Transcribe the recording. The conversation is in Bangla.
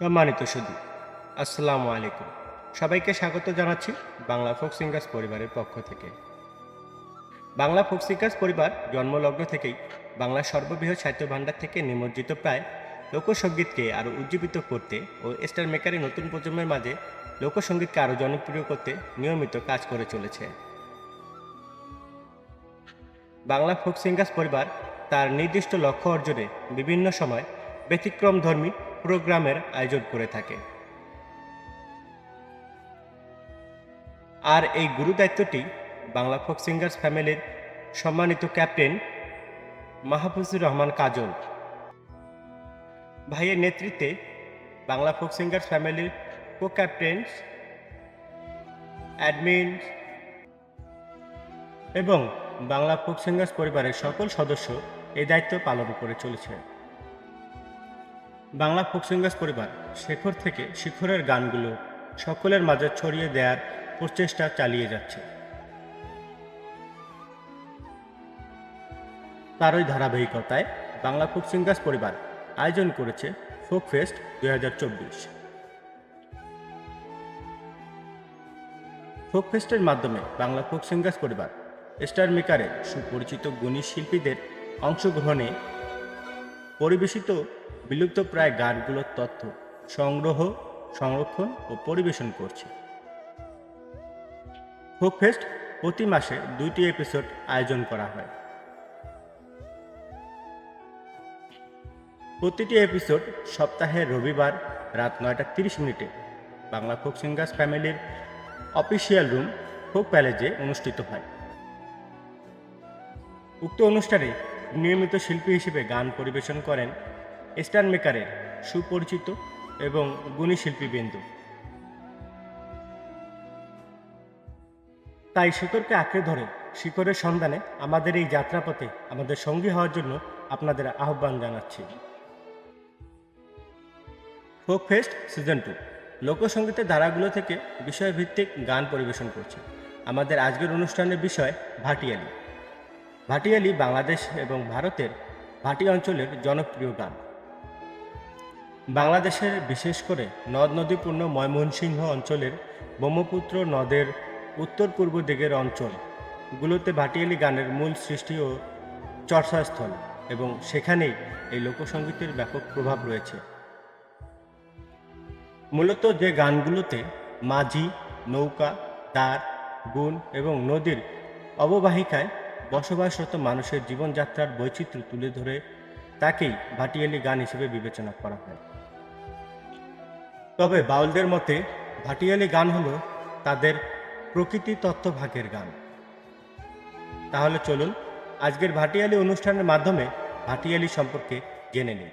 সম্মানিত সুধী, আসসালামু আলাইকুম। সবাইকে স্বাগত জানাচ্ছি বাংলা ফোক সিঙ্গার্স পরিবারের পক্ষ থেকে। বাংলা ফোক সিঙ্গার্স পরিবার জন্মলগ্ন থেকেই বাংলার সর্ববৃহৎ সাহিত্য ভাণ্ডার থেকে নিমজ্জিত প্রায় লোকসঙ্গীতকে আরও উজ্জীবিত করতে ও স্টার মেকারে নতুন প্রজন্মের মাঝে লোকসঙ্গীতকে আরও জনপ্রিয় করতে নিয়মিত কাজ করে চলেছে। বাংলা ফোক সিঙ্গার্স পরিবার তার নির্দিষ্ট লক্ষ্য অর্জনে বিভিন্ন সময় ব্যতিক্রমধর্মী প্রোগ্রামের আয়োজন করে থাকে। আর এই গুরু দায়িত্বটি বাংলা ফোক সিঙ্গার্স ফ্যামিলির সম্মানিত ক্যাপ্টেন মাহফুজুর রহমান কাজল ভাইয়ের নেতৃত্বে বাংলা ফোক সিঙ্গার্স ফ্যামিলির কো ক্যাপ্টেন্স, অ্যাডমিন এবং বাংলা ফোক সিঙ্গার্স পরিবারের সকল সদস্য এই দায়িত্ব পালন করে চলেছে। বাংলা ফোক সিঙ্গার্স পরিবার শেখর থেকে শিখরের গানগুলো সকলের মাঝে ছড়িয়ে দেওয়ার প্রচেষ্টা চালিয়ে যাচ্ছে। তারই ধারাবাহিকতায় বাংলা ফোক সিঙ্গার্স পরিবার আয়োজন করেছে ফোক ফেস্ট 2024। ফোক ফেস্টের মাধ্যমে বাংলা ফোক সিঙ্গার্স পরিবার স্টার মেকারের সুপরিচিত গুণী শিল্পীদের অংশগ্রহণে পরিবেশিত বিলুপ্তপ্রায় গানগুলোর তথ্য সংগ্রহ, সংরক্ষণ ও পরিবেশন করছে। ফোক ফেস্ট প্রতি মাসে 2টি এপিসোড আয়োজন করা হয়। প্রতিটি এপিসোড সপ্তাহের রবিবার রাত 9:30 বাংলা ফোক সিঙ্গার্স ফ্যামিলির অফিসিয়াল রুম ফোক প্যালেজে অনুষ্ঠিত হয়। উক্ত অনুষ্ঠানে নিয়মিত শিল্পী হিসেবে গান পরিবেশন করেন স্টার মেকারের সুপরিচিত এবং গুণী শিল্পীবৃন্দ। তাই শিকড়কে আঁকড়ে ধরে শিকড়ের সন্ধানে আমাদের এই যাত্রাপথে আমাদের সঙ্গী হওয়ার জন্য আপনাদের আহ্বান জানাচ্ছি। ফোক ফেস্ট সিজন 2 লোকসঙ্গীতের ধারাগুলো থেকে বিষয়ভিত্তিক গান পরিবেশন করছে। আমাদের আজকের অনুষ্ঠানের বিষয় ভাটিয়ালি। ভাটিয়ালি বাংলাদেশ এবং ভারতের ভাটি অঞ্চলের জনপ্রিয় গান। বাংলাদেশের বিশেষ করে নদ নদীপূর্ণ ময়মনসিংহ অঞ্চলের ব্রহ্মপুত্র নদের উত্তর পূর্ব দিকের অঞ্চলগুলোতে ভাটিয়ালি গানের মূল সৃষ্টি ও চর্চাস্থল এবং সেখানেই এই লোকসঙ্গীতের ব্যাপক প্রভাব রয়েছে। মূলত যে গানগুলোতে মাঝি, নৌকা, দাঁড়, গুণ এবং নদীর অববাহিকায় বসবাসরত মানুষের জীবনযাত্রার বৈচিত্র্য তুলে ধরে তাকেই ভাটিয়ালি গান হিসেবে বিবেচনা করা হয়। তবে বাউলদের মতে ভাটিয়ালি গান হলো তাদের প্রকৃতি তত্ত্বভাগের গান। তাহলে চলুন আজকের ভাটিয়ালি অনুষ্ঠানের মাধ্যমে ভাটিয়ালি সম্পর্কে জেনে নিই।